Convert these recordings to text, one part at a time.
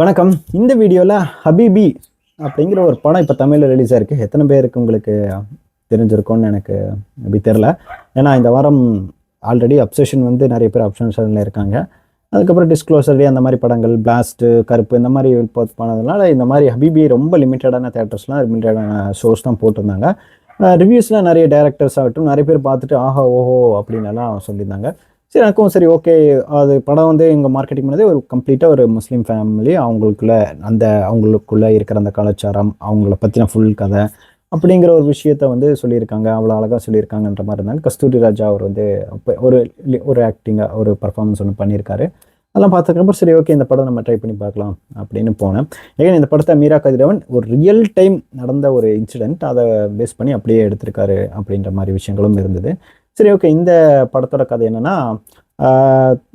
வணக்கம். இந்த வீடியோவில் ஹபீபி அப்படிங்கிற ஒரு படம் இப்போ தமிழில் ரிலீஸ் ஆயிருக்கு. எத்தனை பேருக்கு உங்களுக்கு தெரிஞ்சிருக்கும்னு எனக்கு அப்படி தெரில. ஏன்னா இந்த வாரம் ஆல்ரெடி அப்சஷன் வந்து நிறைய பேர் அப்சஷனில் இருக்காங்க. அதுக்கப்புறம் டிஸ்க்ளோசரி அந்த மாதிரி படங்கள், பிளாஸ்ட்டு, கருப்பு இந்த மாதிரி போனதுனால இந்த மாதிரி ஹபீபி ரொம்ப லிமிட்டடான தேட்டர்ஸ்லாம் லிமிட்டடான ஷோஸ் தான் போட்டிருந்தாங்க. ரிவ்யூஸில் நிறைய டேரக்டர்ஸ் ஆகட்டும் நிறைய பேர் பார்த்துட்டு ஆஹா ஓஹோ அப்படின்னு எல்லாம் சொல்லியிருந்தாங்க. சரி எனக்கும் சரி ஓகே. அது படம் வந்து எங்கள் மார்க்கெட்டிங் பண்ணதே ஒரு கம்ப்ளீட்டாக ஒரு முஸ்லீம் ஃபேமிலி, அவங்களுக்குள்ளே இருக்கிற அந்த கலாச்சாரம், அவங்கள பற்றின ஃபுல் கதை அப்படிங்கிற ஒரு விஷயத்த வந்து சொல்லியிருக்காங்க. அவ்வளோ அழகாக சொல்லியிருக்காங்கன்ற மாதிரி இருந்தாங்க. கஸ்தூரி ராஜா அவர் வந்து அப்போ ஒரு ஆக்டிங்காக ஒரு பர்ஃபார்மன்ஸ் ஒன்று பண்ணியிருக்காரு. அதெல்லாம் பார்த்ததுக்கப்புறம் சரி ஓகே இந்த படம் நம்ம ட்ரை பண்ணி பார்க்கலாம் அப்படின்னு போனேன். ஏன்னா இந்த படத்தை மீரா கதிரவன் ஒரு ரியல் டைம் நடந்த ஒரு இன்சிடெண்ட் அதை பேஸ் பண்ணி அப்படியே எடுத்திருக்காரு அப்படின்ற மாதிரி விஷயங்களும் இருந்தது. சரி ஓகே இந்த படத்தோட கதை என்னென்னா,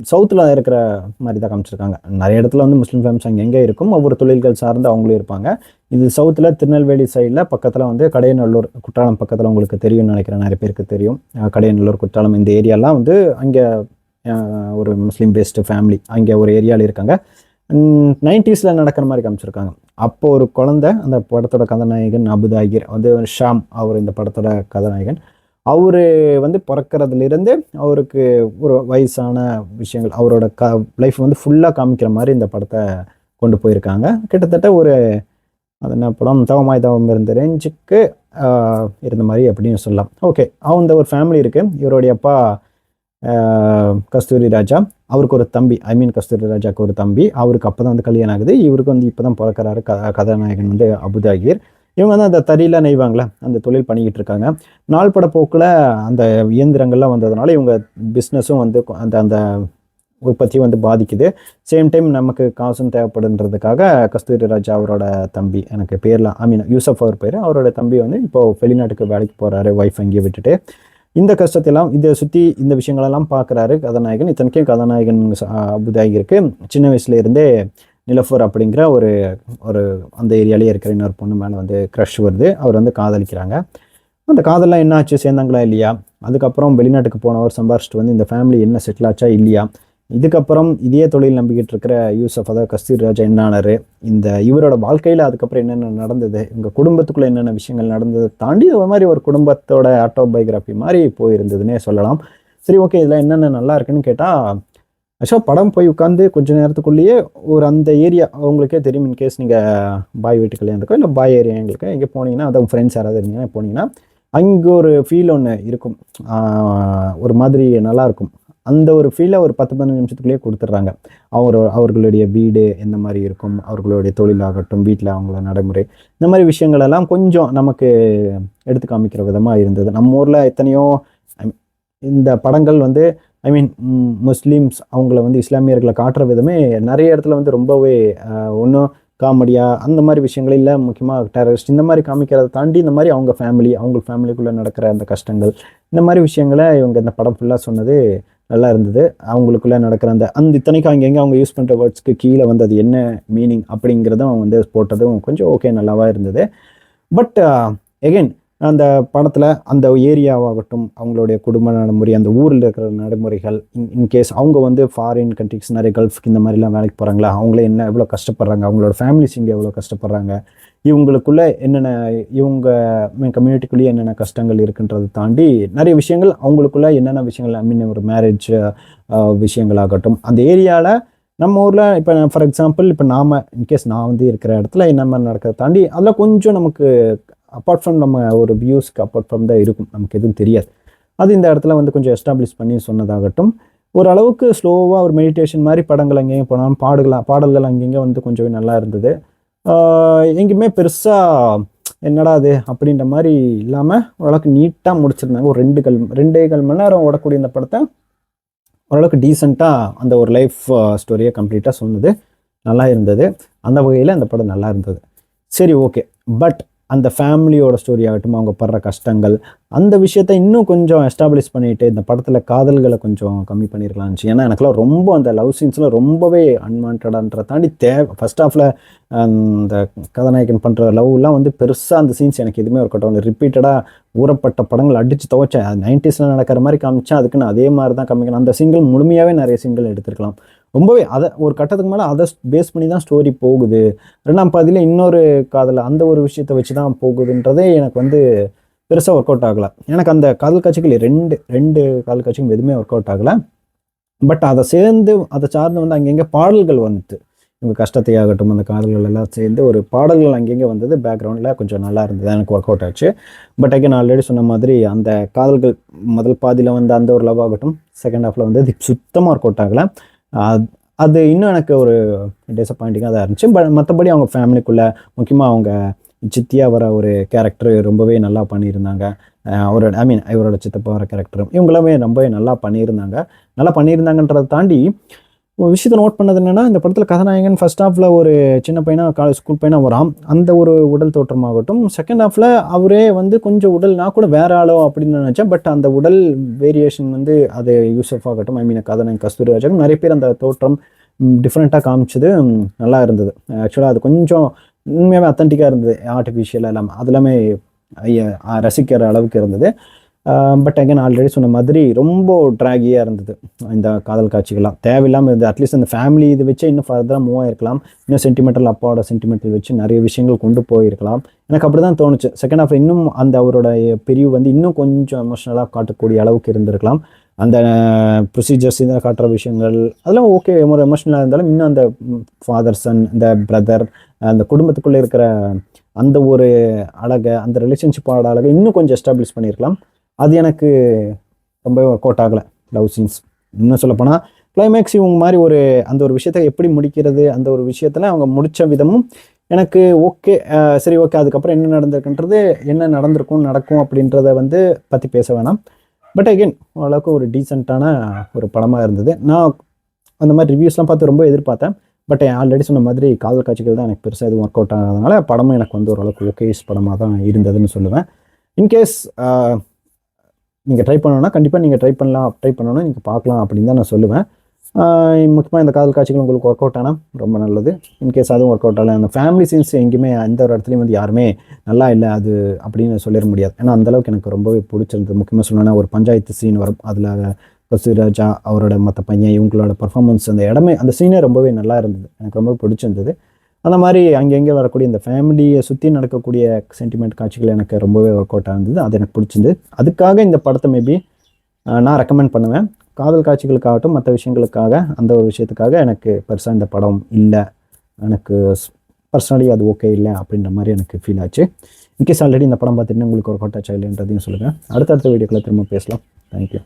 சவுத்தில் இருக்கிற மாதிரி தான் காமிச்சிருக்காங்க. நிறைய இடத்துல வந்து முஸ்லீம் ஃபேமிலிஸ் அங்கே எங்கே இருக்கும், ஒவ்வொரு தொழில்கள் சார்ந்து அவங்களும் இருப்பாங்க. இது சவுத்தில் திருநெல்வேலி சைடில் பக்கத்தில் வந்து கடையநல்லூர், குற்றாலம் பக்கத்தில் உங்களுக்கு தெரியும்னு நினைக்கிறேன், நிறைய பேருக்கு தெரியும். கடையநல்லூர், குற்றாலம் இந்த ஏரியாலாம் வந்து அங்கே ஒரு முஸ்லீம் பேஸ்டு ஃபேமிலி அங்கே ஒரு ஏரியாவில் இருக்காங்க. 90s நடக்கிற மாதிரி காமிச்சிருக்காங்க. அப்போ ஒரு குழந்தை, அந்த படத்தோட கதாநாயகன் அபுதாகிர் வந்து ஷாம், அவர் இந்த படத்தோட கதாநாயகன். அவர் வந்து பிறக்கிறதுலேருந்து அவருக்கு ஒரு வயசான விஷயங்கள், அவரோட லைஃப் வந்து ஃபுல்லாக காமிக்கிற மாதிரி இந்த படத்தை கொண்டு போயிருக்காங்க. கிட்டத்தட்ட ஒரு அது என்ன படம், தவமாய் தவம் இருந்த ரேஞ்சுக்கு இருந்த மாதிரி அப்படின்னு சொல்லலாம். ஓகே, அந்த ஒரு ஃபேமிலி இருக்குது. இவருடைய அப்பா கஸ்தூரி ராஜா, அவருக்கு ஒரு தம்பி, கஸ்தூரி ராஜாவுக்கு ஒரு தம்பி, அவருக்கு அப்போ தான் வந்து கல்யாணம் ஆகுது. இவருக்கு வந்து இப்போ தான் பிறக்கிறாரு கதாநாயகன் வந்து அபுதாகிர். இவங்க வந்து அந்த தறியெலாம் நெய்வாங்களே அந்த தொழில் பண்ணிக்கிட்டு இருக்காங்க. நாள்பட போக்கில் அந்த இயந்திரங்கள்லாம் வந்ததுனால இவங்க பிஸ்னஸும் வந்து அந்த அந்த உற்பத்தியும் வந்து பாதிக்குது. சேம் டைம் நமக்கு காசும் தேவைப்படுன்றதுக்காக கஸ்தூரி ராஜா அவரோட தம்பி, எனக்கு பேர்லாம் யூசப் அவர் பேர், அவரோட தம்பி வந்து இப்போது வெளிநாட்டுக்கு வேலைக்கு போகிறாரு, ஒய்ஃப் அங்கேயே விட்டுட்டு. இந்த கஷ்டத்தையெல்லாம் இதை சுற்றி இந்த விஷயங்களெல்லாம் பார்க்குறாரு கதாநாயகன். இத்தனைக்கும் கதாநாயகன் அபுதாகிருக்கு சின்ன வயசுலேருந்தே நிலஃபர் அப்படிங்கிற ஒரு ஒரு அந்த ஏரியாலே இருக்கிற இன்னொரு பொண்ணு மேலே வந்து க்ரஷ் வருது. அவர் வந்து காதலிக்கிறாங்க. அந்த காதல்லாம் என்ன ஆச்சு, சேர்ந்தாங்களா இல்லையா, அதுக்கப்புறம் வெளிநாட்டுக்கு போனவர் சம்பாரிச்சிட்டு வந்து இந்த ஃபேமிலி என்ன செட்டில் ஆச்சா இல்லையா, இதுக்கப்புறம் இதே தொழில் நம்பிக்கிட்டு இருக்கிற யூசப், அதாவது கஸ்தூரி ராஜா என்ன ஆனார், இவரோட வாழ்க்கையில் அதுக்கப்புறம் என்னென்ன நடந்தது, இவங்க குடும்பத்துக்குள்ளே என்னென்ன விஷயங்கள் நடந்ததை தாண்டி ஒரு மாதிரி ஒரு குடும்பத்தோட ஆட்டோபயோகிராஃபி மாதிரி போயிருந்ததுன்னே சொல்லலாம். சரி ஓகே, இதில் என்னென்ன நல்லா இருக்குன்னு கேட்டால், ஆக்சுவலாக படம் போய் உட்காந்து கொஞ்சம் நேரத்துக்குள்ளேயே ஒரு அந்த ஏரியா உங்களுக்கே தெரியும். இன்கேஸ் நீங்கள் பாய் வீட்டு கல்யாணத்துக்கோ இல்லை பாய் ஏரியா எங்களுக்கு எங்கே போனீங்கன்னா, அதாவது ஃப்ரெண்ட்ஸ் யாராவது இருந்தீங்கன்னா போனீங்கன்னா அங்கே ஒரு ஃபீல் ஒன்று இருக்கும். ஒரு மாதிரி நல்லாயிருக்கும். அந்த ஒரு ஃபீலை ஒரு 10-15 நிமிஷத்துக்குள்ளேயே கொடுத்துட்றாங்க. அவர்களுடைய வீடு எந்த மாதிரி இருக்கும், அவர்களுடைய தொழிலாகட்டும், வீட்டில் அவங்கள நடைமுறை, இந்த மாதிரி விஷயங்களெல்லாம் கொஞ்சம் நமக்கு எடுத்து காமிக்கிற விதமாக இருந்தது. நம்ம ஊரில் எத்தனையோ இந்த படங்கள் வந்து முஸ்லீம்ஸ் அவங்கள வந்து இஸ்லாமியர்களை காட்டுற விதமே நிறைய இடத்துல வந்து ரொம்பவே ஒன்றும் காமெடியாக அந்த மாதிரி விஷயங்கள் இல்லை, முக்கியமாக டெரரிஸ்ட் இந்த மாதிரி காமிக்கிறத தாண்டி இந்த மாதிரி அவங்க ஃபேமிலிக்குள்ளே நடக்கிற அந்த கஷ்டங்கள், இந்த மாதிரி விஷயங்களை இவங்க இந்த படம் ஃபுல்லாக சொன்னது நல்லா இருந்தது. அவங்களுக்குள்ளே நடக்கிற அந்த இத்தனைக்கும் அங்கங்கே அவங்க யூஸ் பண்ணுற வேர்ட்ஸ்க்கு கீழே வந்து அது என்ன மீனிங் அப்படிங்கிறதும் வந்து போட்டதும் கொஞ்சம் ஓகே நல்லாவாக இருந்தது. பட் எகெயின் அந்த படத்தில் அந்த ஏரியாவாகட்டும், அவங்களுடைய குடும்ப நடைமுறை, அந்த ஊரில் இருக்கிற நடைமுறைகள், இன்கேஸ் அவங்க வந்து ஃபாரின் கண்ட்ரிஸ் நிறைய கல்ஃப்க்கு இந்த மாதிரிலாம் வேலைக்கு போகிறாங்களா, அவங்களே என்ன எவ்வளோ கஷ்டப்படுறாங்க, அவங்களோட ஃபேமிலிஸ் இங்கே எவ்வளோ கஷ்டப்படுறாங்க, இவங்களுக்குள்ளே என்னென்ன இவங்க கம்யூனிட்டிக்குள்ளேயே என்னென்ன கஷ்டங்கள் இருக்குன்றதை தாண்டி நிறைய விஷயங்கள் அவங்களுக்குள்ள என்னென்ன விஷயங்கள் ஒரு மேரேஜ் விஷயங்களாகட்டும், அந்த ஏரியாவில் நம்ம ஊரில் இப்போ ஃபார் எக்ஸாம்பிள் இப்போ இன்கேஸ் நான் வந்து இருக்கிற இடத்துல என்ன மாதிரி நடக்கிறத தாண்டி அதில் கொஞ்சம் நமக்கு அப்பார்ட் ஃப்ரம் நம்ம ஒரு வியூஸ்க்கு அப்பார்ட் ஃப்ரம் தான் இருக்கும், நமக்கு எதுவும் தெரியாது. அது இந்த இடத்துல வந்து கொஞ்சம் எஸ்டாப்ளிஷ் பண்ணி சொன்னதாகட்டும், ஓரளவுக்கு ஸ்லோவாக ஒரு மெடிடேஷன் மாதிரி படங்கள் அங்கேயும் போனாலும் பாடல்கள் அங்கேயும் வந்து கொஞ்சம் நல்லா இருந்தது. எங்கேயுமே பெருசாக என்னடா அது அப்படின்ற மாதிரி இல்லாமல் ஓரளவுக்கு நீட்டாக முடிச்சிருந்தாங்க. ஒரு 2.5 மணி நேரம் ஓடக்கூடிய இந்த படத்தை ஓரளவுக்கு டீசெண்டாக அந்த ஒரு லைஃப் ஸ்டோரியை கம்ப்ளீட்டாக சொன்னது நல்லா இருந்தது. அந்த வகையில் அந்த படம் நல்லா இருந்தது. சரி ஓகே, பட் அந்த ஃபேமிலியோட ஸ்டோரி ஆகட்டும், அவங்க படுற கஷ்டங்கள், அந்த விஷயத்த இன்னும் கொஞ்சம் எஸ்டாப்ளிஷ் பண்ணிட்டு இந்த படத்தில் காதல்களை கொஞ்சம் கம்மி பண்ணியிருக்கலாம்ச்சு. ஏன்னா எனக்குலாம் ரொம்ப அந்த லவ் சீன்ஸ்லாம் ரொம்பவே அன்வான்டான்ற தாண்டி ஃபர்ஸ்ட் ஹாஃபில் அந்த கதாநாயகன் பண்ணுற லவ்லாம் வந்து பெருசாக அந்த சீன்ஸ் எனக்கு எதுவுமே இருக்கட்டும், ரிப்பீட்டடாக ஊறப்பட்ட படங்கள் அடித்து துவைச்சேன். அது 90s நடக்கிற மாதிரி காமிச்சேன், அதுக்குன்னு அதே மாதிரி தான் காமிக்கணும். அந்த சிங்கிள் முழுமையாகவே நிறைய சிங்கிள் எடுத்துருக்கலாம். ரொம்பவே அதை ஒரு கட்டத்துக்கு மேலே அதை பேஸ் பண்ணி தான் ஸ்டோரி போகுது. 2ஆம் பாதியில் இன்னொரு காதல் அந்த ஒரு விஷயத்தை வச்சு தான் போகுதுன்றதே எனக்கு வந்து பெருசாக ஒர்க் அவுட் ஆகலை. எனக்கு அந்த காதல் காட்சிகள் ரெண்டு காதல் காட்சிகள் எதுவுமே ஒர்க் அவுட் ஆகலை. பட் அதை சேர்ந்து அதை சார்ந்து வந்து அங்கங்கே பாடல்கள் வந்துட்டு இவங்க கஷ்டத்தை ஆகட்டும் அந்த காதல்கள் எல்லாம் சேர்ந்து ஒரு பாடல்கள் அங்கங்கே வந்தது. பேக்ரவுண்டில் கொஞ்சம் நல்லா இருந்தது, எனக்கு ஒர்க் அவுட் ஆச்சு. பட் அங்கே நான் ஆல்ரெடி சொன்ன மாதிரி அந்த காதல்கள் முதல் பாதியில் வந்து அந்த ஒரு லவ் ஆகட்டும், செகண்ட் ஹாஃபில் வந்து அது சுத்தமாக ஒர்க் அவுட் ஆகலை. அது இன்னும் எனக்கு ஒரு டிசப்பாயிண்டிங்காக தான் இருந்துச்சு. பட் மற்றபடி அவங்க ஃபேமிலிக்குள்ளே முக்கியமாக அவங்க சித்தியாக வர ஒரு கேரக்டர் ரொம்பவே நல்லா பண்ணியிருந்தாங்க. அவரோட இவரோட சித்தப்பா வர கேரக்டரும் இவங்களாமே ரொம்பவே நல்லா பண்ணியிருந்தாங்கன்றதை தாண்டி ஒரு விஷயத்தை நோட் பண்ணது என்னென்னா, இந்த படத்தில் கதாநாயகன் ஃபர்ஸ்ட் ஹாஃபில் ஒரு சின்ன பையனாக காலேஜ் ஸ்கூல் பையனாக வரான். அந்த ஒரு உடல் தோற்றமாகட்டும், செகண்ட் ஹாஃபில் அவரே வந்து கொஞ்சம் உடல் நான் கூட வேற ஆளோ அப்படின்னு நினச்சேன். பட் அந்த உடல் வேரியேஷன் வந்து அது யூசப் ஆகட்டும், கதாநாயகன் கஸ்தூரிராஜாவும் நிறைய பேர் அந்த தோற்றம் டிஃப்ரெண்ட்டாக காமிச்சது நல்லா இருந்தது. ஆக்சுவலாக அது கொஞ்சம் உண்மையாகவே அத்தன்டிக்காக இருந்தது, ஆர்டிஃபிஷியலாக இல்லாமல் அது எல்லாமே ரசிக்கிற அளவுக்கு இருந்தது. பட் அகைன் ஆல்ரெடி சொன்ன மாதிரி ரொம்ப ட்ராகியாக இருந்தது இந்த காதல் காட்சிகள்லாம், தேவையில்லாமல் இருந்தது. அட்லீஸ்ட் அந்த ஃபேமிலி இது வச்சு இன்னும் ஃபர்தராக மூவ் ஆகிருக்கலாம், இன்னும் சென்டிமெண்டல் அப்பாவோட சென்டிமெண்டல் வச்சு நிறைய விஷயங்கள் கொண்டு போயிருக்கலாம். எனக்கு அப்படி தான் தோணுச்சு. செகண்ட் ஹாஃப் இன்னும் அந்த அவரோட பிரிவு வந்து இன்னும் கொஞ்சம் எமோஷ்னலாக காட்டக்கூடிய அளவுக்கு இருந்திருக்கலாம். அந்த ப்ரொசீஜர்ஸ் இதை காட்டுற விஷயங்கள் அதெல்லாம் ஓகே, ஒரு எமோஷ்னலாக இருந்தாலும் இன்னும் அந்த ஃபாதர் சன், இந்த பிரதர், அந்த குடும்பத்துக்குள்ளே இருக்கிற அந்த ஒரு அழகை, அந்த ரிலேஷன்ஷிப்போட அழகை இன்னும் கொஞ்சம் எஸ்டாப்ளிஷ் பண்ணியிருக்கலாம். அது எனக்கு ரொம்ப ஒர்க் அவுட் ஆகலை. லவ் சீன்ஸ் இன்னும் சொல்லப்போனால் கிளைமேக்ஸ் இவங்க மாதிரி ஒரு அந்த ஒரு விஷயத்தை எப்படி முடிக்கிறது, அந்த ஒரு விஷயத்தில் அவங்க முடித்த விதமும் எனக்கு ஓகே, சரி ஓகே. அதுக்கப்புறம் என்ன நடந்திருக்குன்றது, என்ன நடக்கும் அப்படின்றத வந்து பற்றி பேச வேணாம். பட் அகெயின் ஓரளவுக்கு ஒரு டீசெண்டான ஒரு படமாக இருந்தது. நான் அந்த மாதிரி ரிவ்யூஸ்லாம் பார்த்து ரொம்ப எதிர்பார்த்தேன். பட் ஆல்ரெடி சொன்ன மாதிரி காதல் காட்சிகள் தான் எனக்கு பெருசாக எதுவும் ஒர்க் அவுட் ஆகாதனால படமும் எனக்கு வந்து ஓரளவுக்கு ஓகேஸ் படமாக தான் இருந்ததுன்னு சொல்லுவேன். இன்கேஸ் நீங்கள் ட்ரை பண்ணணும்னா கண்டிப்பாக நீங்கள் ட்ரை பண்ணணும், நீங்கள் பார்க்கலாம் அப்படின்னு தான் நான் சொல்லுவேன். முக்கியமாக இந்த காதல் காட்சிகள் உங்களுக்கு ஒர்க் அவுட் ஆனால் ரொம்ப நல்லது. இன்கேஸ் அதுவும் ஒர்க் அவுட் ஆகலை, அந்த ஃபேமிலி சீன்ஸ் எங்கேயுமே எந்த ஒரு இடத்துலையும் வந்து யாருமே நல்லா இல்லை அது அப்படின்னு சொல்லிட முடியாது. ஏன்னா அந்தளவுக்கு எனக்கு ரொம்பவே பிடிச்சிருந்தது. முக்கியமாக சொல்லணும்னா ஒரு பஞ்சாயத்து சீன் வரும், அதில் கஸ்தூரிராஜா அவரோட மற்ற பையன் இவங்களோட பர்ஃபார்மன்ஸ், அந்த இடமே அந்த சீனே ரொம்பவே நல்லா இருந்தது, எனக்கு ரொம்ப பிடிச்சிருந்தது. அந்த மாதிரி அங்கங்கே வரக்கூடிய இந்த ஃபேமிலியை சுற்றி நடக்கக்கூடிய சென்டிமெண்ட் காட்சிகள் எனக்கு ரொம்பவே ஒர்க் அவுட் ஆகுது, அது எனக்கு பிடிச்சிருந்து. அதுக்காக இந்த படத்தை மேபி நான் ரெக்கமெண்ட் பண்ணுவேன். காதல் காட்சிகளுக்காகட்டும் மற்ற விஷயங்களுக்காக அந்த ஒரு விஷயத்துக்காக எனக்கு பெருசாக இந்த படம் இல்லை, எனக்கு பர்சனலி அது ஓகே இல்லை அப்படின்ற மாதிரி எனக்கு ஃபீல் ஆச்சு. இன்கேஸ் ஆல்ரெடி இந்த படம் பார்த்துட்டு உங்களுக்கு ஒர்க் அவுட் ஆச்சா இல்லைன்றதையும் சொல்லுங்கள். அடுத்தடுத்த வீடியோக்களை திரும்ப பேசலாம். தேங்க்யூ.